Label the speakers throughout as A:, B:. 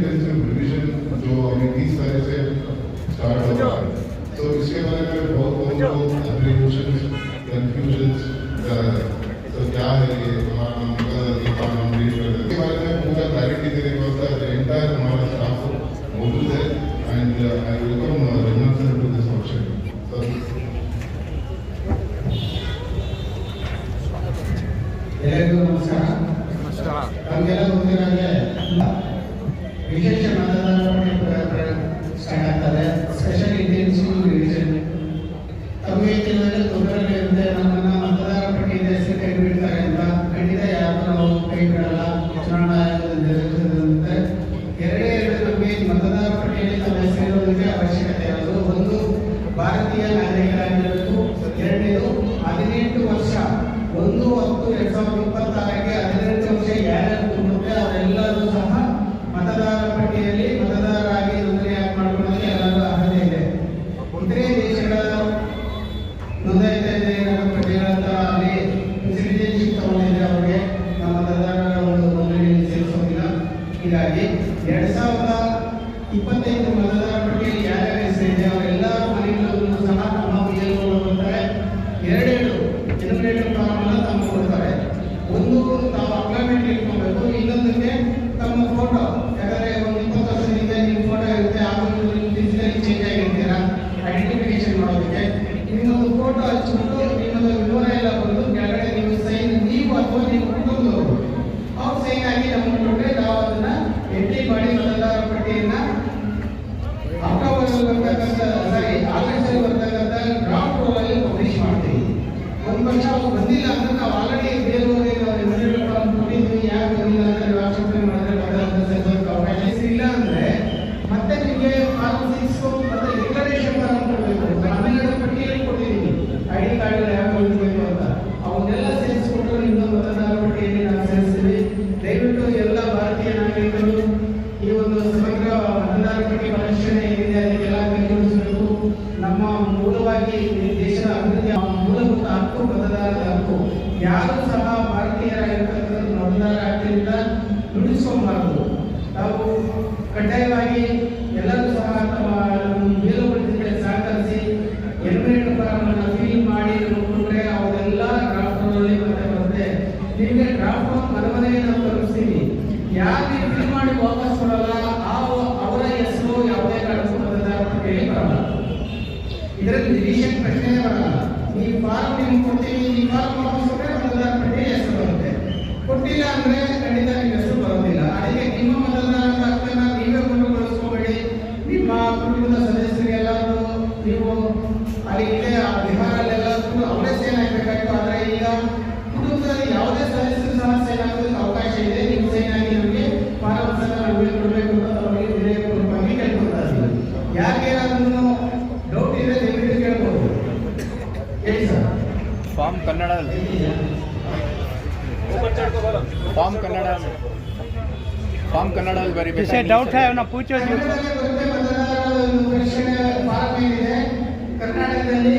A: Intensive revision जो अभी 30 तारीख से स्टार्ट हो रहा है, तो इसके बारे में बहुत लोग एप्लीकेशंस कंफ्यूजन्स कर रहे हैं। तो क्या है ये हमारा हम रीड कर रहे हैं, इसके बारे में पूरा क्लैरिटी देने के वास्ते एंटायर हमारा स्टाफ मौजूद है। And I welcome Raghunath sir to this function.
B: ಎಲ್ಲರಿಗೂ ನಮಸ್ಕಾರ. ನಮಗೆಲ್ಲ ಗೊತ್ತಿರೋಂಗೆ ವಿಶೇಷ ಮತದಾರ ಸ್ಟಾರ್ಟ್ ಆಗ್ತದೆ. ಸ್ಪೆಷಲ್ ಇಂಟೆನ್ಸಿವ್ ರಿವಿಷನ್ ತಮಗೆ ತೊಂದರೆ ಇರುತ್ತೆ. ನಮ್ಮನ್ನ ಮತದಾರ ಪಟ್ಟಿಯಿಂದ ಹೆಸರು ಕೈ ಬಿಡ್ತಾರೆ ಅಂತ ಖಂಡಿತ ಯಾರು ನಾವು ಕೈ ಬಿಡಲ್ಲ. ಚುನಾವಣಾ ಆಯೋಗದಂತೆ ಎರಡೇ ನಮಗೆ ಮತದಾರ ಪಟ್ಟಿಯಲ್ಲಿ ತಮ್ಮ ಹೆಸರಿರೋದಕ್ಕೆ ಅವಶ್ಯಕತೆ ಇರೋದು. ಒಂದು, ಭಾರತೀಯ ನಾಗರಿಕರಾಗಿರಬೇಕು. ಎರಡನೇದು, 18 ವರ್ಷ 1/10/2026ಗೆ 18 ವರ್ಷ ಯಾರ್ಯಾರು ತುಂಬುತ್ತೆ ಅವರೆಲ್ಲರೂ ಸಹ ಮತದಾರ ಪಟ್ಟಿಯಲ್ಲಿ ಮತದಾರರಾಗಿ ನೋಂದಣಿ ಮಾಡಿಕೊಳ್ಳೋದಕ್ಕೆ ಎಲ್ಲರೂ ಅರ್ಹತೆ ಇದೆ. ಇತರೆ ದೇಶಗಳ ನೋಂದಾಯಿತ ಪಟ್ಟಿಗಳಂತ ಅಲ್ಲಿ ಸಿಟಿಜನ್ಶಿಪ್ ತಗೊಂಡಿದ್ರೆ ಅವರಿಗೆ ನಮ್ಮ ಮತದಾರರ ಒಂದು ನೋಂದಣಿಯಲ್ಲಿ ಸೇರಿಸೋದಿಲ್ಲ. ಹೀಗಾಗಿ 2025 ಮತದಾರ ಪಟ್ಟಿಯಲ್ಲಿ ಯಾರ್ಯಾರ ಹೆಸರಿದೆ ಅವರೆಲ್ಲ ಮನೆಗಳಲ್ಲೂ ಸಹ ನಮ್ಮ ಬಿಎಲ್ಒ ಬರ್ತಾರೆ. ಎರಡೆರಡು ಎನ್ಯುಮರೇಟರ್ ಫಾರ್ಮ್ ತಮ್ಮ ಕೊಡ್ತಾರೆ. ಒಂದು ತಾವು ಅಪ್ಲಾಯ್ಮೆಂಟ್ ಇಟ್ಕೊಬೇಕು, ಇನ್ನೊಂದಕ್ಕೆ ತಮ್ಮ ಫೋಟೋ. ಯಾಕಂದ್ರೆ ಒಂದು 20 ವರ್ಷದಿಂದ ನಿಮ್ಮ ಫೋಟೋ ಇರುತ್ತೆ, ಆಮೇಲೆ ಡಿಜಿಟಲಿ ಚೇಂಜ್ ಆಗಿರ್ತೀರಾ ಐಡೆಂಟಿಫಿಕೇಶನ್ ಮಾಡೋದಕ್ಕೆ. ನಿಮ್ಮೊಂದು ಫೋಟೋ ಹಚ್ಚಿಬಿಟ್ಟು ನಿಮ್ಮದು ವಿವರ ಎಲ್ಲ ಬಂದು ಕೆಳಗಡೆ ನೀವು ಸೈನ್, ನೀವು ಅಥವಾ ನಿಮ್ಮ ಕುಟುಂಬದವರು ಅವ್ರು ಸೈನ್ ಆಗಿ ನಮಗೆ ಕೊಟ್ಟರೆ ನಾವು ಅದನ್ನ ಎಂಟ್ರಿ ಮಾಡಿ ಮತದಾರ ಪಟ್ಟಿಯನ್ನ ಆಗಸ್ಟಲ್ಲಿ ಬರ್ತಕ್ಕಂಥ ಡ್ರಾಫ್ಟ್ ರೋಲ್ ಅಲ್ಲಿ ಪಬ್ಲಿಷ್ ಮಾಡ್ತೀವಿ. ಒಂದು ವರ್ಷ ಅವ್ರು ಬಂದಿಲ್ಲ ಅಂದ್ರೆ ನಾವು ಆಲ್ರೆಡಿ ಬೇರೆಯವರಿಗೆ ಕೊಟ್ಟಿದ್ವಿ. ಯಾಕೆ ಬಂದಿಲ್ಲ ಅಂತ ನೀವು ಆಕ್ಷೇಪಣೆ ಮಾಡಿದ್ರೆ ಅವಕಾಶ ಇಲ್ಲ. ಅಂದ್ರೆ ಮತ್ತೆ ನಿಮಗೆ ಫಾರ್ಮ್ 6 ಮತ್ತೆ ಡಿಕ್ಲರೇಷನ್ ಫಾರ್ಮ್ ಕೊಡಬೇಕು. 12 ಪಟ್ಟಿಯಲ್ಲಿ ಕೊಟ್ಟಿದ್ದೀವಿ ಐಡಿ ಕಾರ್ಡ್ ಯಾಕೆ ಹೊಂದಬೇಕು ಅಂತ. ಅವನ್ನೆಲ್ಲ ಸೇರಿಸ್ಕೊಟ್ಟು ನಿಮ್ಮ ಮತದಾರ ಪಟ್ಟಿಯಲ್ಲಿ ನಾವು ಸೇರಿಸ್ತೀವಿ. ದಯವಿಟ್ಟು ಎಲ್ಲ ಭಾರತೀಯ ನಾಗರಿಕರು ಈ ಒಂದು ಸಮಗ್ರ ಮತದಾರ ಪಟ್ಟಿ ಪರಿಷ್ಕರಣೆ ಏನಿದೆ ಅದಕ್ಕೆಲ್ಲ ಕೈಗೊಳಿಸಬೇಕು. ನಮ್ಮ ಮೂಲವಾಗಿ ದೇಶದ ಅಭಿವೃದ್ಧಿ ಮೂಲಭೂತ ಹಕ್ಕು ಮತದಾರರ ಹಕ್ಕು. ಯಾರು ಸಹ ಭಾರತೀಯರಾಗಿರ್ತಕ್ಕಂಥ ಮತದಾರ ಹಕ್ಕಿನಿಂದ ನುಡಿಸ್ಕೊಬಾರದು. ನಾವು ಕಡ್ಡಾಯವಾಗಿ ಎಲ್ಲರೂ ಸಹ ತಮ್ಮ ಮೇಲುವರ್ತಿಗಳ ಸಹಕರಿಸಿ ಎನ್ಯುಮರೇಟರ್ ಫಾರ್ಮ್ ಅನ್ನು ಫಿಲ್ ಮಾಡಿ ಕೊಟ್ಟರೆ ಅವೆಲ್ಲ ಡ್ರಾಫ್ಟ್ ರೋಲ್ ಮತ್ತೆ ಬರುತ್ತೆ. ನಿಮಗೆ ಡ್ರಾಫ್ಟ್ ಮನಮನೆಗೆ ನಾವು ತಲುಪಿಸ್ತೀವಿ. ಯಾರು ಫಿಲ್ ಮಾಡಿ ವಾಪಸ್ ಕೊಡಲ್ಲ ಅವರ ಹೆಸರು ಯಾವುದೇ ಕಾರಣಕ್ಕೂ ಮತದಾರ ಪಟ್ಟಿಯಲ್ಲಿ ಬರಲ್ಲ. ಇದರಲ್ಲಿ ಡಿವಿಷನ್ ಪ್ರಶ್ನೆ ಬರಲ್ಲ. ಈ ಫಾರ್ಮ್ ನಿಮ್ಗೆ ಕೊಡ್ತೀವಿ, ಈ ಫಾರ್ಮ್ ವಾಪಸ್ ಕೊಟ್ಟರೆ ಮತದಾರ ಪಟ್ಟಿಯಲ್ಲಿ ಹೆಸರು ಬರುತ್ತೆ. ಕೊಟ್ಟಿಲ್ಲ ಅಂದ್ರೆ ಖಂಡಿತ ನಿಮ್ಮ ಹೆಸರು ಬರೋದಿಲ್ಲ. ಅದಕ್ಕೆ ನಿಮ್ಮ ಮತದಾರ ಹಕ್ಕನ್ನ ನೀವೇ ಕೊಂಡುಗೊಳಿಸ್ಕೋಬೇಡಿ. ನಿಮ್ಮ ಕುಟುಂಬದ ಸದಸ್ಯರಿಗೆಲ್ಲರೂ ನೀವು ಅಲ್ಲಿ ಬಿಹಾರಲ್ಲೆಲ್ಲ ಅವರೇ ಸೇನ್ ಆಗಬೇಕಾಗಿತ್ತು. ಆದರೆ ಈಗ ಕುಟುಂಬದಲ್ಲಿ ಯಾವುದೇ ಸದಸ್ಯರು ಸಹ ಸೇನ್ ಆಗೋದಕ್ಕೆ ಅವಕಾಶ ಇದೆ. ನೀವು ಸೇನ್ ಆಗಿ ನಮಗೆ ಫಾರಮ್ಸ್ ಅನ್ನ ಕೊಡಬೇಕು ಅಂತ ಅವರಿಗೆ ವಿಧೇಯಕವಾಗಿ ಕೇಳ್ಕೊಳ್ತಾ ಇದ್ದೀವಿ. ಯಾರಿಗೇನಾದ್ರೂ ಡೌಟ್ ಇದೆ ದಯವಿಟ್ಟು ಕೇಳ್ಬೋದು. ಹೇಳಿ ಸರ್.
C: ಫಾರ್ಮ್ ಕನ್ನಡದಲ್ಲಿ ಬರೀಬೇಕು. ಡೌಟ್ है ना पूछो जी.
B: ಕರ್ನಾಟಕದಲ್ಲಿ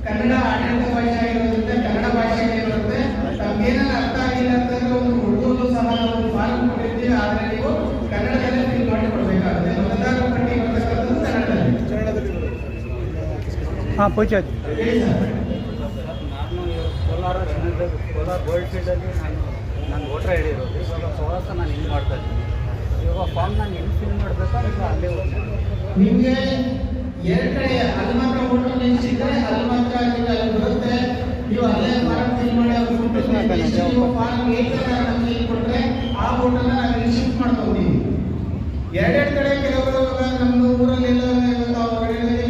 B: ಕನ್ನಡ ಆಡಳಿತ ಭಾಷೆ ಆಗಿರೋದ್ರಿಂದ ಕನ್ನಡ ಭಾಷೆಗೆ ಬರುತ್ತೆ. ತಮ್ಗೇನಾದ್ರು ಅರ್ಥ ಆಗಿಲ್ಲ ಅಂತಂದ್ರೆ ಒಂದು ಉರ್ದು ಸಹ ನಾವು ಫಾರ್ಮ್ ಕೊಟ್ಟಿರ್ತೀವಿ. ಆದರೆ ನೀವು ಕನ್ನಡದಲ್ಲೇ ಫಿಲ್ ಮಾಡಿ ಕೊಡಬೇಕಾಗುತ್ತೆ. ಮತದಾರ ಪಟ್ಟಿ ಬರ್ತಕ್ಕಂಥದ್ದು ಕನ್ನಡದಲ್ಲಿ.
C: ಹಾಂ पूछो.
D: ಕೋಲಾರ ಗೋಲ್ಡ್ ಫೀಲ್ಡಲ್ಲಿ ನಾನು ವೋಟರ್ ಐ ಡಿ ಇರೋದು. ಇವಾಗ ಪ್ರವಾಸ ನಾನು ಹೆಂಗೆ ಮಾಡ್ತಾ ಇದ್ದೀನಿ. ಇವಾಗ ಫಾರ್ಮ್ ನಾನು ಹೆಂಗೆ ಫಿಲ್ ಮಾಡಬೇಕಾ ಇಲ್ಲ ಅಲ್ಲೇ ಹೋಗ್ತೀನಿ?
B: ನಿಮಗೆ ಎರಡು ಕಡೆ ಅಲ್ಲಿ ಮಾತ್ರ ವೋಟರ್ ಲಿಸ್ಟ್ ಇದ್ದರೆ ಅಲ್ಲಿ ಮಾತ್ರ ನೀವು ಅಲ್ಲಿ ಬರುತ್ತೆ. ನೀವು ಅಲ್ಲೇ ಫಾರ್ಮ್ ಫಿಲ್ ಮಾಡಿ ಅವ್ರು ನೀವು ಫಾರ್ಮ್ 8 ನಮಗೆ ಕೊಟ್ಟರೆ ಆ ವೋಟರ್ನ ನಾವು ಶಿಫ್ಟ್ ಮಾಡ್ಕೊತೀವಿ. ಎರಡೆರಡು ಕಡೆ ಕೆಲವರು ನಮ್ಮ ಊರಲ್ಲೆಲ್ಲ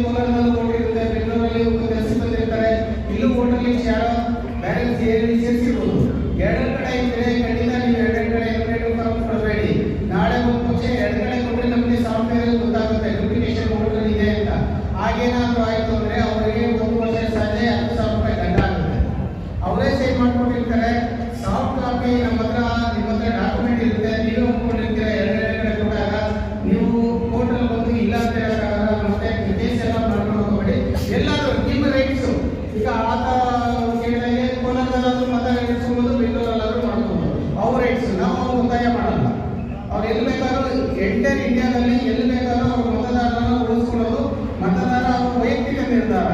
B: ಕೋಲಾರದಲ್ಲಿ ವೋಟ್ ಇರುತ್ತೆ, ಬೆಂಗಳೂರಲ್ಲಿ ಕೆಲಸ ಬಂದಿರ್ತಾರೆ. ಇಲ್ಲೂ ವೋಟರ್ ಲಿಸ್ಟ್ ಯಾರೋ ಬೇರೆ ಸೇರಿಸಿರ್ಬೋದು. ಎರಡೆರಡು ಕಡೆ ಇದ್ದರೆ ಖಂಡಿತ ನೀವು ಎರಡೆರಡು ಕಡೆ ಎನ್ಯುಮರೇಟರ್ ಫಾರ್ಮ್ ಕೊಡಬೇಡಿ. ನಾಳೆ ಒಂದು ಪಕ್ಷ ಎರಡು ಕಡೆ ಕೊಟ್ಟರೆ ನಮಗೆ ಸಾಫ್ಟ್ವೇರ್ ಗೊತ್ತಾಗುತ್ತೆ ಡುಪ್ಲಿಕೇಶನ್ ವೋಟರ್ ಇದೆ ಅಂತ. ಹಾಗೇನಾದರೂ ಆಯಿತು ಅಂದರೆ ಅವರಿಗೆ 1 ವರ್ಷ ಸಹಜ 10,000 ರೂಪಾಯಿ ದಂಡ ಆಗುತ್ತೆ. ಅವರೇ ಸೇವ್ ಮಾಡ್ಕೊಂಡಿರ್ತಾರೆ. ಸಾಫ್ಟ್ ಕಾಪಿ ನಮ್ಮ ಹತ್ರ ನಿಮ್ಮ ಹತ್ರ ಡಾಕ್ಯುಮೆಂಟ್ ಇರುತ್ತೆ. ನೀವೇ ಒಪ್ಕೊಂಡಿರ್ತೀರ. ಎರಡೆರಡು ಕಡೆ ಕೊಟ್ಟಾಗ ನೀವು ಕೋರ್ಟಲ್ಲಿ ಬಂದು ಇಲ್ಲ ಅಂತ ಹೇಳೋಕ್ಕಾಗಲ್ಲ. ಮತ್ತೆ ಕೇಸ್ ಎಲ್ಲ ಮಾಡ್ಕೊಂಡು ಹೋಗಬೇಡಿ. ಎಲ್ಲಾದರೂ ನಿಮ್ಮ ರೈಟ್ಸು. ಈಗ ಆತ ಕೇಳಿದಾಗೆ ಕೋಲಾರದಲ್ಲಾದರೂ ಮತ ಇರಿಸ್ಬೋದು, ಬೆಂಗಳೂರಲ್ಲಾದರೂ ಮಾಡ್ಕೋಬೋದು. ಅವ್ರ ರೈಟ್ಸು ನಾವು ಒತ್ತಾಯ ಮಾಡಲ್ಲ. ಅವ್ರು ಎಲ್ಲಿ ಬೇಕಾದ್ರೂ ಎಂಟರ್ ಇಂಡಿಯಾದಲ್ಲಿ ಎಲ್ಲಿ ಬೇಕಾದ್ರೂ ಅವರು ಮತದಾರರನ್ನು ಉಳಿಸ್ಕೊಳ್ಳೋದು ಮತದಾರ ಅವರ ವೈಯಕ್ತಿಕ ನಿರ್ಧಾರ.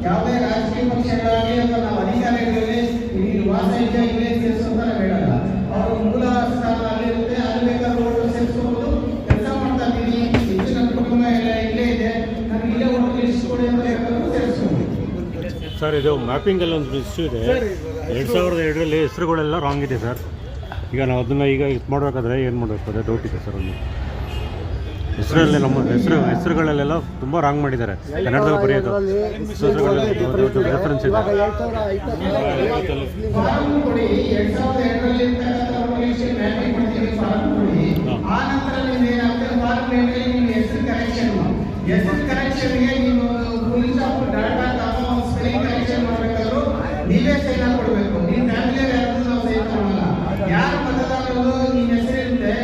B: ಯಾವುದೇ ರಾಜಕೀಯ ಪಕ್ಷಗಳಾಗಲಿ ಅಥವಾ ನಾವು ಅಧಿಕಾರಿಗಳಲ್ಲಿ ಇಲ್ಲಿ ವಾಸ ಇದೆಯಾ ಇಲ್ಲೇ ಸೇರಿಸೋದು ಬೇಡಲ್ಲ. ಅವರು ಮೂಲ ಸ್ಥಾನ ಅಲ್ಲಿರುತ್ತೆ, ಅಲ್ಲಿ ಬೇಕಾದ್ರೂ ಓಟು ಸೇರಿಸ್ಕೋಬಹುದು. ಕೆಲಸ ಮಾಡ್ತಾ ಇದ್ದೀನಿ, ಹೆಚ್ಚು ನನ್ನ ಕುಟುಂಬ ಎಲ್ಲ ಇಲ್ಲೇ ಇದೆ, ನನಗೆ ಇಲ್ಲೇ ಓಟು ಇರಿಸ್ಕೊಡಿ ಅಂತ ಬೇಕಾದ್ರೂ ಸೇರಿಸ್ಕೋಬಹುದು.
E: ಸರ್, ಇದು ಮ್ಯಾಪಿಂಗಲ್ಲಿ ಒಂದು ಇಶ್ಯೂ ಇದೆ. 2002ರಲ್ಲಿ ಹೆಸರುಗಳೆಲ್ಲ ರಾಂಗ್ ಇದೆ ಸರ್. ಈಗ ನಾವು ಅದನ್ನು ಈಗ ಇದು ಮಾಡಬೇಕಾದ್ರೆ ಏನು ಮಾಡಬೇಕು ಅದೇ ಡೌಟ್ ಇದೆ ಸರ್. ಒಂದು ಹೆಸರಲ್ಲಿ ನಮ್ಮ ಹೆಸರುಗಳಲ್ಲೆಲ್ಲ ತುಂಬ ರಾಂಗ್ ಮಾಡಿದ್ದಾರೆ. ಕನ್ನಡದಲ್ಲಿ ಬರೆಯೋದು ರೆಫರೆನ್ಸ್ ಇದೆ.
B: ಫಾರ್ಮ್ ಕೊಡಿ, 2002ರಲ್ಲಿ ಅಪ್ಲಿಕೇಶನ್ ಮ್ಯಾಪಿಂಗ್ ಮಾಡ್ತೀವಿ, ಫಾರ್ಮ್ ಕೊಡಿ. ಆ ನಂತರ ನೀವು ಏನಾಗುತ್ತೆ, ಫಾರ್ಮ್ ಮೇಲೆ ನಿಮ್ಮ ಹೆಸರು ಕರೆಕ್ಷನ್ಗೆ ನೀವು ಪೊಲೀಸ್ ಡಾಟಾ ಸ್ಪೆಲ್ಲಿಂಗ್ ಕರೆಕ್ಷನ್ ಮಾಡಬೇಕಾದ್ರೂ ನೀವೇ ಸೈನ್ ಕೊಡಬೇಕು. ನಿಮ್ಮ ಫ್ಯಾಮಿಲಿಯರ್ ಯಾರು ನಾವು ಸೈನ್ ಮಾಡಲ್ಲ. ಯಾರು ಮತದಾರರು ನಿಮ್ಮ ಹೆಸರಿರುತ್ತೆ,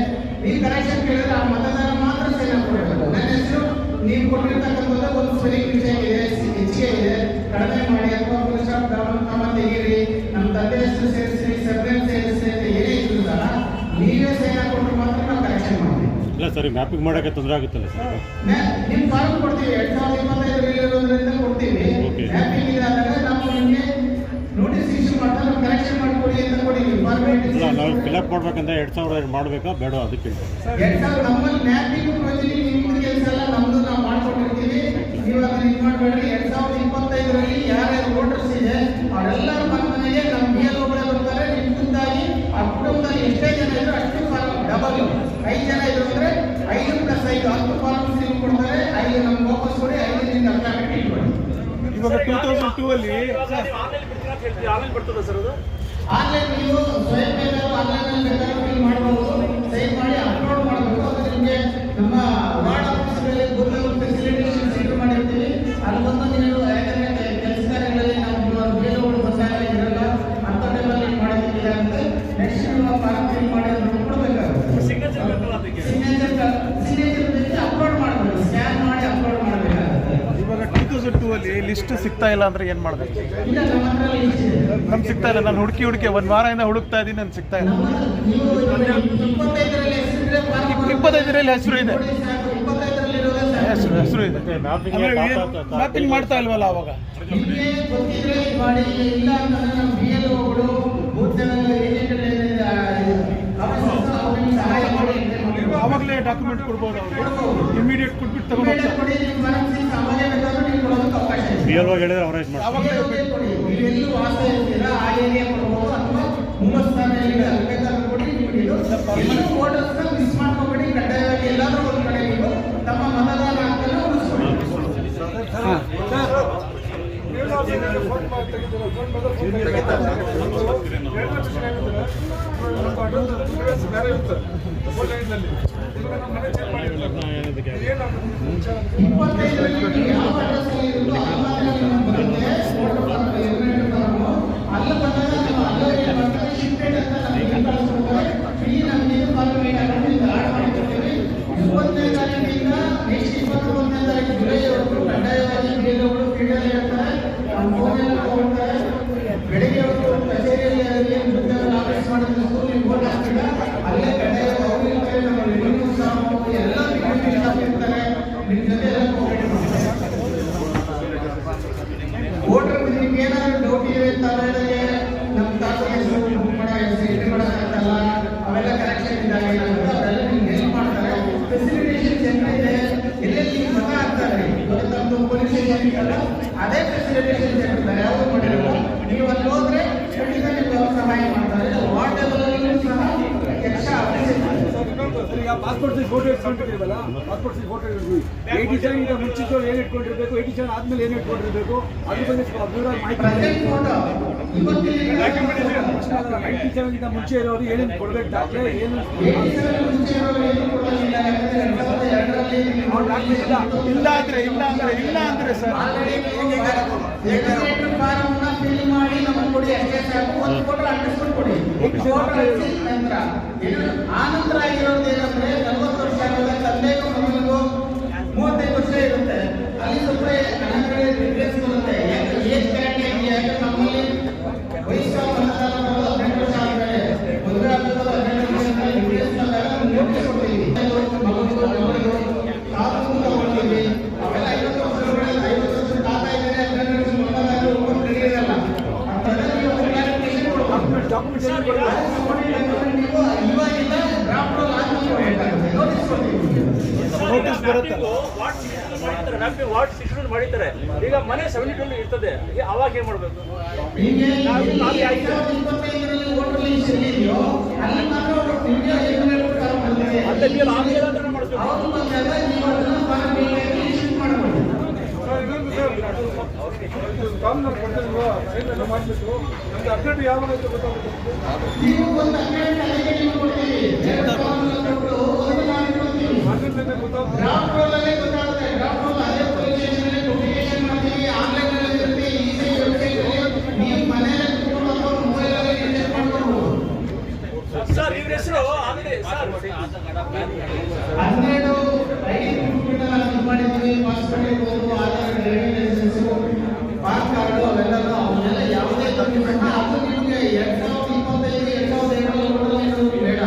B: ನೀವು ಕರೆಕ್ಷನ್ ಕೇಳಿದ್ರೆ ಆ ಮತದಾರ ಮಾತ್ರ ಸೈನ್ ಕೊಡಬೇಕು. ನನ್ನ ಹೆಸರು ನೀವು ಕೊಟ್ಟಿರ್ತಕ್ಕಂಥದ್ದು ಒಂದು ಸ್ಪೆಲ್ಲಿಂಗ್ ಮಿಸ್ಟೇಕ್ ಇದೆ, ಹೆಚ್ಚಿಗೆ ಇದೆ, ಕಡಿಮೆ ಮಾಡಿ ಅಥವಾ ಪೊಲೀಸ್ ಕ್ರಮ ತೆಗೀರಿ, ನಮ್ಮ ತಂದೆ ಹೆಸರು ಸೇರಿಸಿ, ಸರ್ನೇಮ್ ಸೇರಿಸಿ ಅಂತ ಏನೇ ಇದ್ರು ಸಹ ನೀವೇ ಸೈನ್ ಕೊಟ್ಟರೆ ಮಾತ್ರ ನಾವು ಕರೆಕ್ಷನ್ ಮಾಡ್ತೀವಿ.
E: ಇಲ್ಲ ಸರಿ, ಮ್ಯಾಪಿಂಗ್ ಮಾಡೋಕ್ಕೆ ತೊಂದರೆ ಆಗುತ್ತಲ್ಲ ಸರ್.
B: ನಿಮ್ಮ ಫಾರ್ಮ್ ಕೊಡ್ತೀವಿ, 2025 ಇರೋದ್ರಿಂದ ಕೊಡ್ತೀವಿ. ಮ್ಯಾಪಿಂಗ್ ಇದಾದಾಗ ನಾವು ನಿಮಗೆ ನೋಟಿಸ್ ಇಶ್ಯೂ ಮಾಡ್ತಾರೆ, ಕರೆಕ್ಷನ್ ಮಾಡಿಕೊಡಿ ಅಂತ ಕೊಡಿವಿ.
E: ಇಲ್ಲ, ನಾವು ಫಿಲಪ್ ಮಾಡ್ಬೇಕಂದ್ರೆ 2002 ಮಾಡಬೇಕಾ ಬೇಡ ಅದಕ್ಕೆ
B: ನಮ್ಮಲ್ಲಿ ಮ್ಯಾಪಿಂಗ್ ಪ್ರೊಸೀಜರ್ ನಿಮ್ದು ಕೆಲಸ ಎಲ್ಲ, ನಮ್ದು ನಾವು ಮಾಡ್ಕೊಂಡಿರ್ತೀವಿ. ನೀವು ಅದನ್ನ ಇದು ಮಾಡಬೇಡ್ರಿ. 2025ರಲ್ಲಿ ಯಾರ್ಯಾರು ವೋಟರ್ಸ್ ಇದೆ ಅವರೆಲ್ಲರ ಮನೆಗೆ ನಮ್ಮ BLOಗಳೇ ಬರ್ತಾರೆ. ನಿಮ್ಮದಾಗಿ ಆ ಕುಟುಂಬದಲ್ಲಿ ಎಷ್ಟೇ ಜನ ಇದ್ರು ಅಷ್ಟು ಫಾರ್ಮ್ ಡಬಲ್. 5 ಜನ ಇದ್ರು ಅಂದ್ರೆ 5 + 5 10 ಫಾರ್ಮ್ಸ್ ನಿಮ್ಗೆ ಕೊಡ್ತಾರೆ. 5 ನಮ್ಗೆ ವಾಪಸ್ ಕೊಡಿ, 5 ನಿಮ್ಗೆ ಅಪ್ಲಿಕೇಶನ್ ಇಟ್ಕೊಳ್ಳಿ.
C: ಇವಾಗ 2002 ಅಲ್ಲಿ
B: ಆನ್ಲೈನ್ ನೀವು ಸ್ವಯಂ ಬೇಕಾದ್ರೂ ಆನ್ಲೈನ್ ಬೇಕಾದ್ರೂ ಫಿಲ್ ಮಾಡಬಹುದು, ಸೈನ್ ಮಾಡಿ ಅಪ್ಲೋಡ್ ಮಾಡಬೇಕು. ಅದು ನಿಮಗೆ ನಮ್ಮ ವಾರ್ಡ್ ಆಫೀಸ್ಗಳಲ್ಲಿ ಗೂಗಲ್ ಫೆಸಿಲಿಟೇಷನ್ ಸೆಂಟರ್ ಮಾಡಿರ್ತೀವಿ. ಅಲ್ಲಿ ಬಂದು ನೀವು ಯಾಕಂದ್ರೆ ಕೆಲಸ ಕಾರ್ಯಗಳಲ್ಲಿ ನಾವು ಬೇರೆಯವರು ಬಂದಾಗ ಇರಲ್ಲ, ಅಂತ ಟೈಮಲ್ಲಿ ಮಾಡೋದಕ್ಕಿಲ್ಲ ಅಂತ ನೆಕ್ಸ್ಟ್ ನೀವು ಫಾರ್ಮ್ ಫಿಲ್ ಮಾಡಿ ಅದನ್ನು ಕೊಡಬೇಕಾಗುತ್ತೆ. ಸಿಗ್ನೇಚರ್ ಜೊತೆ ಅಪ್ಲೋಡ್ ಮಾಡಬೇಕು, ಸ್ಕ್ಯಾನ್ ಮಾಡಿ ಅಪ್ಲೋಡ್ ಮಾಡಬೇಕಾಗುತ್ತೆ.
C: ಇವಾಗ 2002 ಅಲ್ಲಿ ಲಿಸ್ಟ್ ಸಿಗ್ತಾ ಇಲ್ಲ ಅಂದ್ರೆ ಏನ್ ಮಾಡ್ಬೇಕು?
B: ಇಲ್ಲ, ನಮ್ಮ ಹತ್ರ ಲಿಸ್ಟ್ ಇದೆ.
C: ನಮ್ಗೆ ಸಿಗ್ತಾ ಇಲ್ಲ. ನಾನು ಹುಡುಕಿ ಒಂದು ವಾರದಿಂದ ಹುಡುಕ್ತಾ ಇದ್ದೀನಿ, ನನ್ಗೆ ಸಿಗ್ತಾ ಇಲ್ಲ.
B: ನೀವು 25ರಲ್ಲಿ ಹೆಸರಿದ್ರೆ ಫಾರ್ಮ್
C: 25ರಲ್ಲಿ ಹೆಸರು ಇದೆ,
B: 25ರಲ್ಲಿ ಇರೋದೇ ಸಾಕು.
C: ಹೆಸರು ಇದೆ. ಮ್ಯಾಪಿಂಗ್ ಮಾಡ್ತಾ ಇಲ್ವಲ್ಲ ಅವಾಗ.
B: ನಿಮಗೆ ಗೊತ್ತಿದ್ರೆ ಮಾಡಿ, ಇಲ್ಲ ಅಂತಂದ್ರೆ ನಮ್ಮ BLOಗಳು ಬೂತ್ ಲೆವೆಲ್ ಏಜೆಂಟ್ ಅವರಿಗೆ ಸಹಾಯ ಮಾಡಿ.
C: ಅವಾಗಲೇ ಡಾಕ್ಯುಮೆಂಟ್ ಕೊಡ್ಬೋದು ಅವ್ರಿಗೆ, ಇಮಿಡಿಯೇಟ್ ಕೊಟ್ಬಿಟ್ಟು ತಗೊಂಡು
B: ಕೊಡಿ. ನಿಮ್ಮ ಮನಸ್ಸಿಗೆ ಸಾಮಾನ್ಯ ಬೇಕಾದ್ರೂ ನೀವು ಕೊಡೋದಕ್ಕೆ ಅವಕಾಶ ಇದೆ.
E: BLO ಹೇಳಿದ್ರೆ ಅವರೇಜ್ ಮಾಡ್ತಾರೆ.
B: ಅವಾಗಲೇ ಕೊಡಿ. ನೀವೆಲ್ಲೂ ವಾಸ ಇರ್ತೀರಾ ಆ ಏರಿಯಾ ಕೊಡ್ಬೋದು, ಅಥವಾ ಮೂಲಸ್ಥಾನದಲ್ಲಿ ಅಲ್ಲಿ ಬೇಕಾದ್ರೂ ಕೊಡಿ. ನಿಮಗೆ ಎಲ್ಲೂ ವೋಟರ್ಸ್ನ ಮಿಸ್ ಮಾಡ್ಕೋಬೇಡಿ. ಕಡ್ಡಾಯವಾಗಿ ಎಲ್ಲಾದ್ರೂ ಒಂದು ಕಡೆ ನೀವು ತಮ್ಮ ಮತದಾನ ಹಕ್ಕನ್ನು ಉಳಿಸ್ಕೊಳ್ಳಿ. ಬೆಳಿಗ್ಗೆ ಕಚೇರಿಯಲ್ಲಿ ಆಫೀಸ್ ಮಾಡಿದ್ರೆ ವೋಟ್ ಹಾಕ್ತೀರ, ಅಲ್ಲೇ ಕಡ್ಡಾಯವಾಗಿ ನಮ್ಮ ರೆವಿನ್ಯೂ ಸ್ಟಾಫ್ ಎಲ್ಲ ಸ್ಟಾಫ್ ಇರ್ತಾರೆ, ನಿಮ್ಮ ಜೊತೆ ಎಲ್ಲ ಕೋಆಪರೇಟ್ ಮಾಡ್ತಾರೆ. ವೋಟರ್ ನಿಮ್ಗೆ ಏನಾದ್ರು ಡೌಟ್ ಇದೆ ಅಂತ ಹೇಳಿದ್ರೆ ನಮ್ಮ ತಾತ ಹೆಸರು ಬುಕ್ ಮಾಡೋಕ್ಕಾಗಲ್ಲ, ಅವೆಲ್ಲ ಕರೆಕ್ಷನ್ ಇದ್ದಾಗ ಏನಾಗುತ್ತೆ ಅವರೆಲ್ಲ ನಿಮ್ಗೆ ಹೆಲ್ಪ್ ಮಾಡ್ತಾರೆ. ಫೆಸಿಲಿಟೇಷನ್ ಸೆಂಟರ್ ಇದೆ, ಎಲ್ಲೆಲ್ಲಿ ನೀವು ಮತ ಹಾಕ್ತಾರೆ. ಇವಾಗ ನಮ್ಮದು ಪೊಲೀಸ್ ಸ್ಟೇಷನ್ ಇದೆಯಲ್ಲ, ಅದೇ ಫೆಸಿಲಿಟೇಷನ್ ಸೆಂಟರ್ ಯಾವುದು ಮಾಡಿರಲ್ಲ. ನೀವು ಅಲ್ಲಿ ಹೋದ್ರೆ ಖಂಡಿತ ನಿಮ್ಗೆ ಅವ್ರು ಸಹಾಯ ಮಾಡ್ತಾರೆ. ವಾರ್ಡ್ ಲೆವೆಲಲ್ಲೂ ಸಹ ಎಕ್ಸ್ಟ್ರಾ ಆಫೀಸ್ ಇರ್ತಾರೆ.
F: ಈಗ ಪಾಸ್ಪೋರ್ಟ್ ಸೈಜ್ ಫೋಟೋ ಇಟ್ಕೊಂಡಿರ್ತೀವಲ್ಲ, ಪಾಸ್ಪೋರ್ಟ್ ಸೈಜ್ ಫೋಟೋ ಇರ್ತೀವಿ. 87 ಇಂದ ಮುಂಚಿತವ್ರು ಏನು ಇಟ್ಕೊಂಡಿರ್ಬೇಕು, 87 ಆದ್ಮೇಲೆ ಏನು ಇಟ್ಕೊಂಡಿರ್ಬೇಕು, ಅದ್ರ ಬಗ್ಗೆ ವಿವರ ಮಾಹಿತಿ.
B: ಪ್ರೆಸೆಂಟ್ ಫೋಟೋ ಇವತ್ತಿನ
F: 97 ಇಂದ ಮುಂಚೆ ಇರೋರು ಏನೇನು ಕೊಡ್ಬೇಕು, ದಾಖಲೆ ಏನು
B: ಮುಂಚೆ ಇರೋರು ಏನು ಕೊಡೋದಿಲ್ಲ. ಯಾಕಂದ್ರೆ 2002ರಲ್ಲಿ
C: ಇಲ್ಲ ಅಂದ್ರೆ ಸರ್
B: ರಿಜಿಸ್ಟ್ರೇಷನ್ ಫಾರ್ಮ್ ಅನ್ನ ಫಿಲ್ ಮಾಡಿ ನಮಗೆ ಕೊಡಿ, ಅಷ್ಟೇ ಸಾಕು. ಒಂದು ಫೋಟೋ ಅಂಟಿಸ್ಕೊಂಡು ಕೊಡಿ. ಆ ನಂತರ ಆಗಿರೋದು ಏನಂದ್ರೆ 40 ವರ್ಷ ಆಗೋದ ತಂದೆಗೂ ಮಗನಿಗೂ 35 ವರ್ಷ ಇರುತ್ತೆ. ಅಲ್ಲಿ ಸ್ವಲ್ಪ ಡಿಫ್ರೆನ್ಸ್ ಬರುತ್ತೆ. ಏಜ್ ಕರೆಕ್ಟ್ ಆಗಿ, ಯಾಕಂದ್ರೆ ನಮ್ಮಲ್ಲಿ ವಯಸ್ಸು ಮತದಾರ 18 ವರ್ಷ ಆದ್ಮೇಲೆ ಮದುವೆ ಆಗಬೇಕು, 18 ವರ್ಷ ಡಿಫ್ರೆನ್ಸ್ ಬಂದಾಗ ನೋಟಿಸ್ ಕೊಡ್ತೀವಿ.
C: ನೋಟಿಸ್ ಬರುತ್ತೆ.
G: ವಾರ್ಡ್ 62 ಮಾಡಿದ್ದಾರೆ. ಈಗ ಮನೆ 72 ಇರ್ತದೆ, ಅವಾಗ ಏನ್ ಮಾಡ್ಬೇಕು?
B: ನಿಮಗೆ 2025ರಲ್ಲಿ ವೋಟರ್ ಲಿಸ್ಟ್ ಇದೆಯೋ ಅಲ್ಲಿ ಮಾತ್ರ ನಿಮಗೆ ಎಲಿಮಿನೇಟ್ ಮಾಡ್ತಾರೆ.
G: ಮತ್ತೆ ನೀವು ಆಮೇಲೆ ಅದನ್ನ ಮಾಡ್ಬೇಕು.
B: ಅವರು ಬಂದಾಗ ನೀವು ಅದನ್ನ ಫಾರ್ಮ್ ಲಿಸ್ಟ್ ಮಾಡಬಹುದು.
C: ಕಾನೂನು ಕೊಟ್ಟಿಲ್ವಾ? ಸೈನ್ ಮಾಡಬೇಕು. ನಮ್ಗೆ ಅಪ್ಡೇಟ್ ಯಾವಾಗ ಅಂತ ಗೊತ್ತಾಗುತ್ತೆ.
B: ನೀವು ಒಂದು ಅಪ್ಡೇಟ್ ಅದಕ್ಕೆ ನೀವು ಕೊಡ್ತೀವಿ. ಡ್ರಾಫ್ಟ್ ರೋಲಲ್ಲೇ ಗೊತ್ತಾಗುತ್ತೆ. ಡ್ರಾಫ್ಟ್ ರೋಲ್ ಅದೇ ಪೊಲೀಸ್ ಸ್ಟೇಷನಲ್ಲಿ ನೋಟಿಫಿಕೇಶನ್ ಮಾಡ್ತೀವಿ. ಆನ್ಲೈನಲ್ಲಿ ಇರುತ್ತೆ. ಈಸಿ ವೆಬ್ಸೈಟಲ್ಲಿ ನೀವು ಮನೆಯಲ್ಲೇ ಕೂತ್ಕೊಂಡು ಅಥವಾ ಮೊಬೈಲಲ್ಲಿ ರಿಜಿಸ್ಟರ್ ಮಾಡ್ಕೊಳ್ಬಹುದು.
G: ಸರ್ ಇವ್ರ ಹೆಸರು ಆಗಿದೆ ಸರ್.
B: 12 ಐಡಿ ಪ್ರೂಫ್ಗಳನ್ನ ನಾವು ಇದು ಮಾಡಿದ್ವಿ. ಪಾಸ್ಪೋರ್ಟ್ ಇರ್ಬೋದು, Aadhaar, driving licence, PAN card ಅವೆಲ್ಲನೂ ಅವನ್ನೆಲ್ಲ ಯಾವುದೇ ಡಾಕ್ಯುಮೆಂಟ್ ಅದು ನಿಮಗೆ 2025 2022 ಬೇಡ.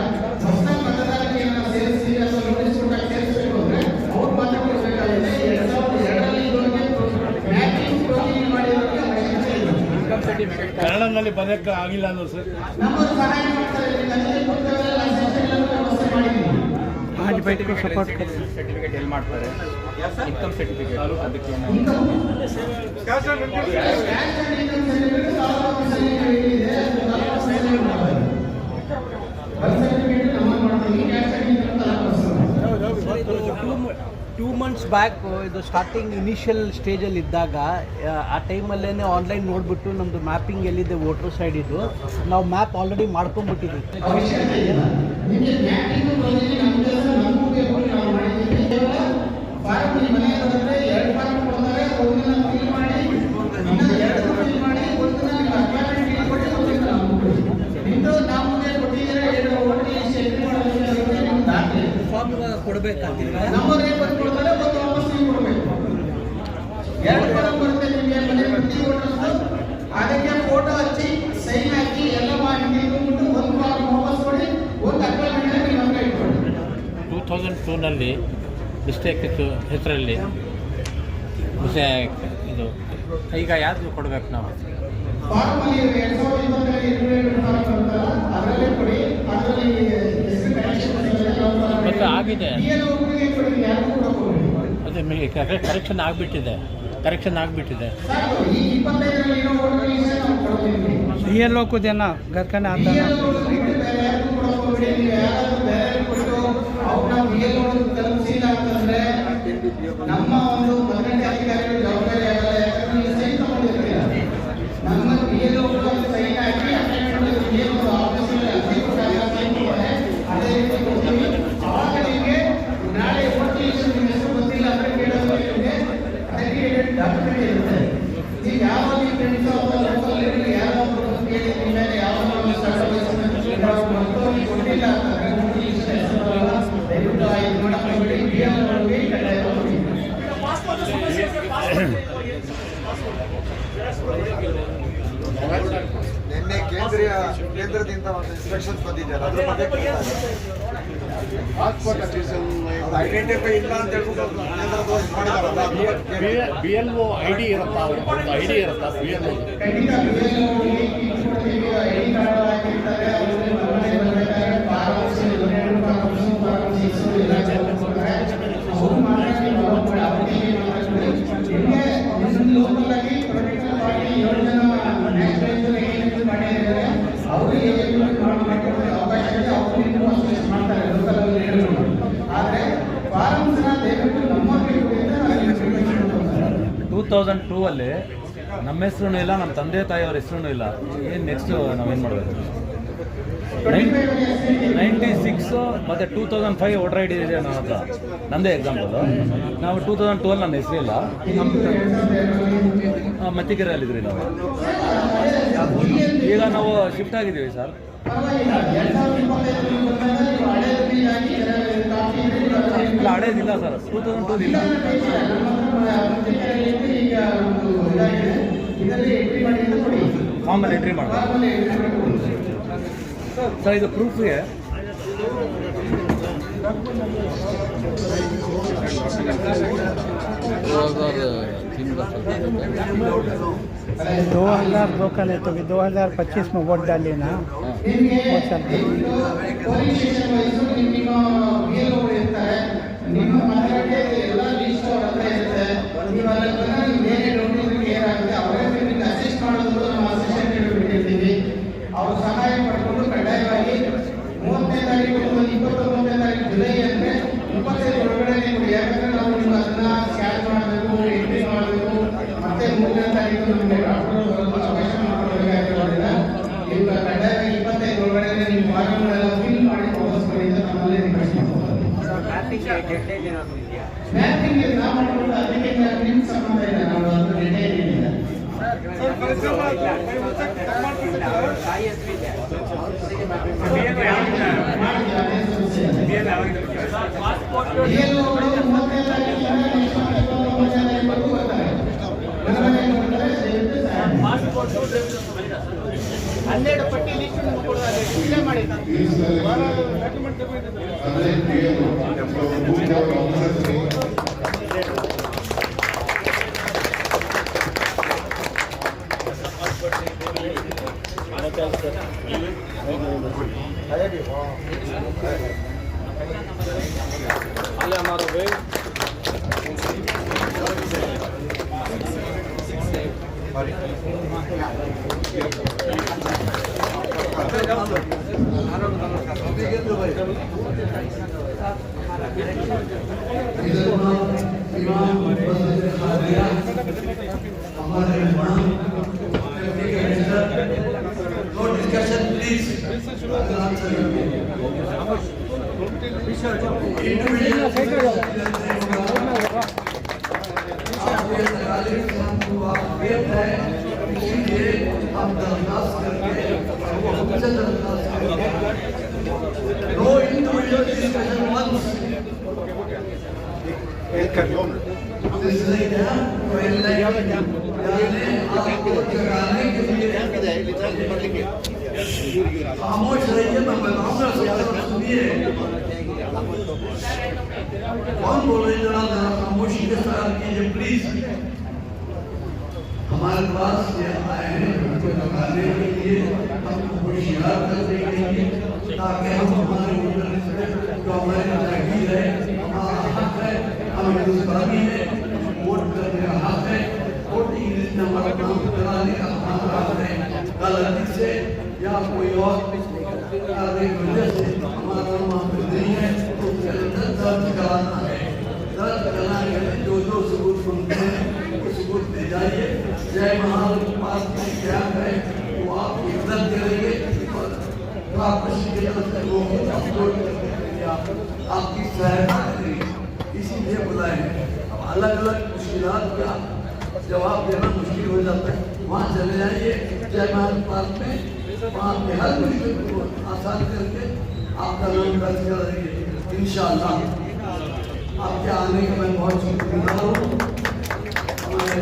B: ಹೊಸ ಮತದಾರರಿಗೆ ನಾವು ಸೇರಿಸಿ ಅಥವಾ ನೋಟಿಸ್ ಕೊಟ್ಟಾಗ ಸೇರಿಸಬೇಕು ಅಂದ್ರೆ ಅವ್ರು ಮಾತ್ರ ಕೊಡಬೇಕಾಗುತ್ತೆ. 2002ರಲ್ಲಿ ಇದ್ದವರಿಗೆ ಮ್ಯಾಪಿಂಗ್ ಪ್ರೋಟೀನ್ ಮಾಡಿರೋರಿಗೆ ಅವಶ್ಯಕತೆ ಇಲ್ಲ.
C: ಕನ್ನಡದಲ್ಲಿ ಬರೆಯಕ್ಕೆ ಆಗಿಲ್ಲ ಅನ್ನೋ ಸರ್.
B: ನಮ್ಮನ್ನು ಸಹಾಯ ಮಾಡ್ತಾರೆ. ಕನ್ನಡ ಪುಸ್ತಕಗಳೆಲ್ಲ ಸೆಕ್ಷನ್ಗಳನ್ನು ವ್ಯವಸ್ಥೆ ಮಾಡಿದ್ದೀವಿ.
G: ಸರ್ಟಿಫಿಕೇಟ್ ಎಲ್ಲಿ ಮಾಡ್ತಾರೆ? ಇನ್ಕಮ್ ಸರ್ಟಿಫಿಕೇಟ್ ಅದಕ್ಕೆ
B: cash and income certificate taluk certificate ಇದೆ. ಅದು ತಾಲೂಕು ಸರ್ಟಿಫಿಕೇಟ್ ಮಾಡ್ತಾರೆ. ಬರ್ತ್ ಸರ್ಟಿಫಿಕೇಟ್ ನಮ್ಮ ಮಾಡ್ತೀವಿ. Cash and income taluk certificate.
D: 2 months back ಇದು ಸ್ಟಾರ್ಟಿಂಗ್ ಇನಿಷಿಯಲ್ ಸ್ಟೇಜಲ್ಲಿ ಇದ್ದಾಗ ಆ ಟೈಮಲ್ಲೇ ಆನ್ಲೈನ್ ನೋಡಿಬಿಟ್ಟು ನಮ್ಮದು ಮ್ಯಾಪಿಂಗ್ ಎಲ್ಲಿದೆ ವೋಟರ್ಸ್ ಐ ಡಿದು ನಾವು ಮ್ಯಾಪ್ ಆಲ್ರೆಡಿ ಮಾಡ್ಕೊಂಡ್ಬಿಟ್ಟಿದ್ವಿ.
B: ಅವಶ್ಯಕತೆ ಇಲ್ಲ. ನಿಮಗೆ ಮ್ಯಾಪಿಂಗ್ ಬಂದಿದೆ ನಮ್ಮ ಕೆಲಸ ನಮಗೆ ನಾವು ಮಾಡಿದ್ದೀವಿ. ಕೇವಲ ಫಾರ್ಮ್ ನಿಮ್ಮ ಮನೆಗೆ ಬಂದರೆ 2 ಫಾರ್ಮ್ ಕೊಡ್ತಾರೆ. ಒಂದನ್ನ ಫಿಲ್ ಮಾಡಿ ಇನ್ನೊಂದು 2 ಫಿಲ್ ಮಾಡಿ ಒಂದನ್ನ ನಿಮ್ಮ ಅಪಾಯಿಂಟ್ಮೆಂಟ್ ಕೊಟ್ಟು ಒಂದನ್ನ ನಿಮ್ಮದು ನಮಗೆ ಕೊಟ್ಟಿದ್ದೀರಾ. 2 ವೋಟರ್ ಲಿಸ್ಟ್ ಎಂಟ್ರಿ ಮಾಡೋದಕ್ಕೆ ನಿಮ್ಮ ದಾಖಲೆ
D: ಫಾರ್ಮ್ ಕೊಡಬೇಕಾಗಿಲ್ಲ.
B: ನಮ್ಮವರೇ ಬರ್ಕೊಡ್ತಾರೆ. ಒಂದು ವಾಪಸ್ ನೀವು ಕೊಡಬೇಕು. 2 ಫಾರ್ಮ್ ಬರುತ್ತೆ ನಿಮಗೆ ಮನೆ ಪ್ರತಿ ವೋಟರ್ಸ್. ಅದಕ್ಕೆ ಫೋಟೋ ಹಚ್ಚಿ ಸೈನ್ ಹಾಕಿ ಎಲ್ಲ ಮಾಡಿ ನಿಂತ್ಕೊಂಡು ಒಂದು ಫಾರ್ಮ್ ವಾಪಸ್ ಕೊಡಿ. ಒಂದು ಅಪಾಯಿಂಟ್ಮೆಂಟ್ ನಿಮ್ಮ ಹತ್ರ ಇಟ್ಕೊಳ್ಳಿ.
H: 2002ನಲ್ಲಿ ಮಿಸ್ಟೇಕ್ ಇತ್ತು ಹೆಸರಲ್ಲಿ. ಇದು ಈಗ ಯಾವುದು ಕೊಡಬೇಕು ನಾವು?
B: ಫಾರ್ಮ್ ಅಲ್ಲಿ 2020ರಲ್ಲಿ ಫಾರ್ಮ್ ಬರುತ್ತಲ್ಲ ಅದರಲ್ಲೇ ಕೊಡಿ. ಅದರಲ್ಲಿ ಹೆಸರು ಕರೆಕ್ಷನ್
H: ಮತ್ತೆ ಆಗಿದೆ.
B: ಒಬ್ಬರಿಗೆ ಕೊಡಿ, ಯಾರಿಗೂ ಕೊಡಬಹುದು.
H: ಅದು ಕರೆಕ್ಷನ್ ಆಗಿಬಿಟ್ಟಿದೆ.
B: ಸಾಕು. ಈ 25ರಲ್ಲಿ ಇರೋ ವೋಟರ್ ಲಿಸ್ಟ್ ನಾವು ಕೊಡ್ತೀವಿ.
C: BLO को देना घर का ना आता
B: BLO ಬಿಟ್ಟು ಬೇರೆ ಯಾರಿಗೂ ಕೊಡೋಕೆ ನೀವು ಯಾರಾದ್ರೂ ಬೇರೆ ಕೊಟ್ಟು ಅವ್ರನ್ನ BLO ತಲುಪಿಸಿಲ್ಲ ಅಂತಂದ್ರೆ ನಮ್ಮ ಒಂದು ಮತಗಟ್ಟೆ ಅಧಿಕಾರಿಗಳ ಜವಾಬ್ದಾರಿ ಆಗಲ್ಲ. ಯಾಕಂದ್ರೆ ನೀವು ಸೈನ್ ತಗೊಂಡಿರ್ತೀರ. ನಮ್ಮ BLO ಸೈನ್ ಹಾಕಿ ಅಪಾಯಿಂಟ್ಮೆಂಟ್ ಏನು ಆಫೀಸಲ್ಲಿ ಅರ್ಜಿ ಕೊಟ್ಟಾಗ ಸೈನ್ ಕೊಡ್ತಾರೆ. ಅದೇ ರೀತಿ ಕೊಡ್ತೀವಿ. ಆವಾಗ ನಿಮಗೆ ನಾಳೆ ವೋಟರ್ ಲಿಸ್ಟ್ ನಿಮ್ಮ ಹೆಸರು ಗೊತ್ತಿಲ್ಲ ಅಂದ್ರೆ ಕೇಳೋದು ನಿಮಗೆ ಅದಕ್ಕೆ ಡಾಕ್ಯುಮೆಂಟ್ ಇರುತ್ತೆ. ಈಗ ಯಾವ ನಿಮ್ಮ ಫ್ರೆಂಡ್ಸ್ ಅಥವಾ ಲೋಕಲ್ ಲೀಡರ್ ಯಾರೋ ಕೇಳಿ ನಿಮ್ಮ ಮೇಲೆ ಯಾವ ಕೊಟ್ಟಿಲ್ಲ ಅಂತಂದ್ರೆ ವೋಟರ್ ಲಿಸ್ಟ್ ಹೆಸರು ಬರಲ್ಲ. ದಯವಿಟ್ಟು ಇದು ಮಾಡಬೇಡಿ. BLO ಕಡ್ಡಾಯ ಕೊಡಿ.
I: ನಿನ್ನೆ ಕೇಂದ್ರದಿಂದ ಒಂದು ಇನ್ಸ್ಟ್ರಕ್ಷನ್ಸ್ ಬಂದಿದ್ದಾರೆ. ಅದ್ರ ಬಗ್ಗೆ ಐಡೆಂಟಿಫೈ ಇಲ್ಲ ಅಂತ ಹೇಳ್ಬಿಟ್ಟು ಕೇಂದ್ರದವ್ರು ಮಾಡಿದಾರಲ್ಲ.
H: BLO ID ಇರುತ್ತಾ? ಒಂದು ID ಇರುತ್ತಾ BLO?
B: ಖಂಡಿತ BLO ಕೊಡ್ತೀವಿ. ಐಡಿ ಕಾರ್ಡ್ ಹಾಕಿರ್ತಾರೆ. ಅವ್ರಿಗೆ ಮನೆ ಬರ್ಬೇಕಾದ್ರೆ ಫಾರ್ಮ್ 2 ಫಾರ್ಮ್ 6 ಎಲ್ಲ ಕೊಡ್ತಾರೆ. ಅವ್ರು ಮಾತ್ರ ನೀವು ಅವ್ರಿಗೆ ನಿಮಗೆ ಲೋಕಲ್ ಆಗಿ ಪೊಲಿಟಿಕಲ್ ಪಾರ್ಟಿ 7 ಜನ ನ್ಯಾಷನಲ್ ಏಜೆಂಟ್ ಮಾಡಿದ್ದಾರೆ. ಅವರಿಗೆ ಏಜೆಂಟ್ ಮಾಡಬೇಕು ಅವಕಾಶ ಇದೆ. ಅವರು ಇನ್ನೂ ಅಸೆಸ್ ಮಾಡ್ತಾರೆ ಲೋಕಲ್ ಅಲ್ಲಿ ಹೇಳಿದ್ರು. ಆದರೆ ಫಾರ್ಮ್ಸ್ನ ದಯವಿಟ್ಟು ನಮ್ಮವರಿಗೆ ಕೊಡಿ ಅಂತ ನಾನು ಇನ್ಫಾರ್ಮೇಷನ್ ಕೊಡ್ತಾರೆ.
J: 2002 ನಮ್ಮ ಹೆಸರು ಇಲ್ಲ, ನಮ್ಮ ತಂದೆ ತಾಯಿಯವ್ರ ಹೆಸರು ಇಲ್ಲ. ಏನು ನೆಕ್ಸ್ಟ್ ನಾವೇನು ಮಾಡಬೇಕು? 96 ಮತ್ತು 2005 ವೋಟರ್ ID ಇದೆ ನನ್ನ ಹತ್ರ. ನಮ್ಮದೇ ಎಕ್ಸಾಂಪಲ್. ನಾವು 2012 ನನ್ನ ಹೆಸರಿಲ್ಲ. ಮತ್ತಿಕೆರೆಯಲ್ಲಿದ್ರಿ ನಾವು. ಈಗ ನಾವು ಶಿಫ್ಟ್ ಆಗಿದ್ದೀವಿ ಸರ್. ಇಲ್ಲ, ಹಳೇದಿಲ್ಲ ಸರ್. 2002 ಇಲ್ಲ. ಫಾರ್ಮಲ್ಲಿ ಎಂಟ್ರಿ ಮಾಡೋದು ಸರ್. ಇದು ಪ್ರೂಫ್ಗೆ
C: 2002 का ले तो 2025 में वोट डाली ना बहुत साल
B: ಪೊಲೀಸ್ ಸ್ಟೇಷನ್ ವಯಸ್ಸು ನಿಮ್ಮ BLO ಇರ್ತಾರೆ. ನಿಮ್ಮ ಮ್ಯಾಪಿಂಗ್ ನಾವು ಮಾಡಿಕೊಂಡು ಅದಕ್ಕೆ ನಿಮ್ಮ ಸಂಬಂಧ ಇಲ್ಲ, ನಾವು ಅದು ರಿಟೈನ್ ಏನಿಲ್ಲ.
C: ಸರ್ ಫಾರ್ ಎಕ್ಸಾಂಪಲ್
B: ಹನ್ನೆರಡು ಪಟ್ಟಿ ಲಿಸ್ಟ್ ಕೊಡೋದು ಮಾಡಿ
C: ಡಾಕ್ಯುಮೆಂಟ್
I: खामोश रहिए, मैं बताऊंगा सुनिए। कौन बोल रहे जरा जरा खामोशी के साथ कीजिए प्लीज। हमारे पास ये आए हैं उनको लगाने के लिए, हमको होशियार करने के लिए, ताकि हम हमारे जो हमारे जागीर है, हमारा हक है, हम हिंदुस्तानी है, वोट करने का हक है, वोट इंग्लिश में हमारा काम कराने का हमारा हक है। गलती से या कोई और वजह से हमारा वहाँ पे नहीं है तो उसके अंदर दर्ज कराना है। दर्ज कराने के जो जो सबूत सुनते हैं वो सबूत दे जाइए। जय महाल पास में क्या है वो आप दर्ज करेंगे तो आप आपकी सहायता करेंगे, इसीलिए बुलाए हैं। अब अलग अलग मुश्किलात का जवाब देना मुश्किल हो जाता है, वहाँ चले जाइए जय महाल पार्क में, वहाँ पे हर मुश्किल को आसान करके आपका नाम दर्ज करेंगे इंशाअल्लाह। आपके आने का मैं बहुत शुक्रगुजार हूँ। हमारे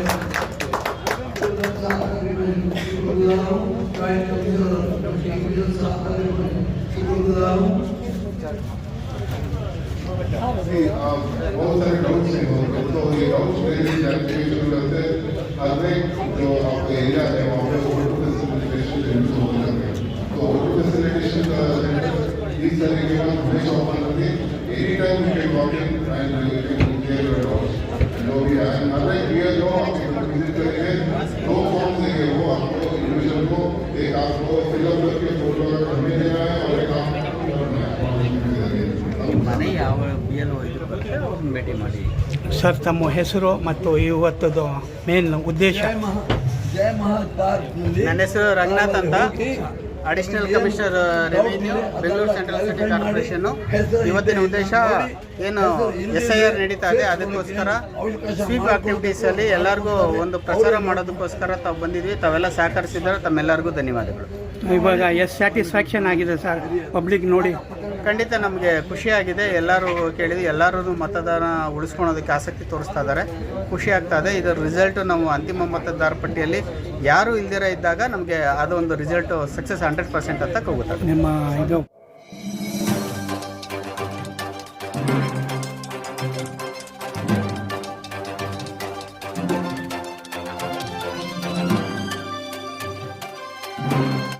I: साहब का भी मैं शुक्रगुजार हूँ, जॉइंट कमिश्नर साहब का भी मैं शुक्रगुजार हूँ।
A: बहुत सारे डाउट्स हैं, तो ये डाउट्स मेरे जानने की जरूरत है। हर एक जो आपका एरिया है वहाँ पे वोटर फैसिलिटेशन सेंटर होने लगे, तो वोटर फैसिलिटेशन सेंटर इस तरीके का हमेशा ओपन रखें। Any time you can walk in and you can clear your doubts. जो भी है हर एक क्लियर जो आप विजिट करेंगे, दो फॉर्म देंगे, वो आपको इंडिविजुअल को एक आपको फिलअप करके फोटो हमें देना है और एक आपको
D: ಮನೆ ಯಾವ ಬಿ ಎಲ್ ಒ ಇದ್ರ ಬಗ್ಗೆ ಅವ್ರನ್ನ ಭೇಟಿ ಮಾಡಿ.
B: ಸರ್, ತಮ್ಮ ಹೆಸರು ಮತ್ತು ಇವತ್ತದು ಮೇನ್ ಉದ್ದೇಶ?
I: जय महाल पार्क
D: ನನ್ನ ಹೆಸರು ರಂಗನಾಥ್ ಅಂತ, additional commissioner revenue, Bengaluru central city corporation. ಇವತ್ತಿನ ಉದ್ದೇಶ ಏನು SIR ನಡೀತಾ ಇದೆ, ಅದಕ್ಕೋಸ್ಕರ ಸ್ವೀಪ್ ಆಕ್ಟಿವಿಟೀಸಲ್ಲಿ ಎಲ್ಲರಿಗೂ ಒಂದು ಪ್ರಚಾರ ಮಾಡೋದಕ್ಕೋಸ್ಕರ ತಾವು ಬಂದಿದ್ವಿ. ತಾವೆಲ್ಲ ಸಹಕರಿಸಿದ್ದಾರೆ, ತಮ್ಮೆಲ್ಲರಿಗೂ ಧನ್ಯವಾದಗಳು.
B: ಇವಾಗ ಸ್ಯಾಟಿಸ್ಫ್ಯಾಕ್ಷನ್ ಆಗಿದೆ ಸರ್ ಪಬ್ಲಿಕ್ ನೋಡಿ?
D: ಖಂಡಿತ ನಮಗೆ ಖುಷಿಯಾಗಿದೆ. ಎಲ್ಲರೂ ಕೇಳಿದ್ವಿ, ಎಲ್ಲರೂ ಮತದಾನ ಉಳಿಸ್ಕೊಳೋದಕ್ಕೆ ಆಸಕ್ತಿ ತೋರಿಸ್ತಾ ಇದ್ದಾರೆ, ಖುಷಿ ಆಗ್ತಾ ಇದೆ. ಇದರ ರಿಸಲ್ಟು ನಾವು ಅಂತಿಮ ಮತದಾರ ಪಟ್ಟಿಯಲ್ಲಿ ಯಾರೂ ಇಲ್ದಿರ ಇದ್ದಾಗ ನಮಗೆ ಅದೊಂದು ರಿಸಲ್ಟು ಸಕ್ಸಸ್ 100% ಅಂತ ಹೋಗುತ್ತೆ.
B: ನಿಮ್ಮ ಇದು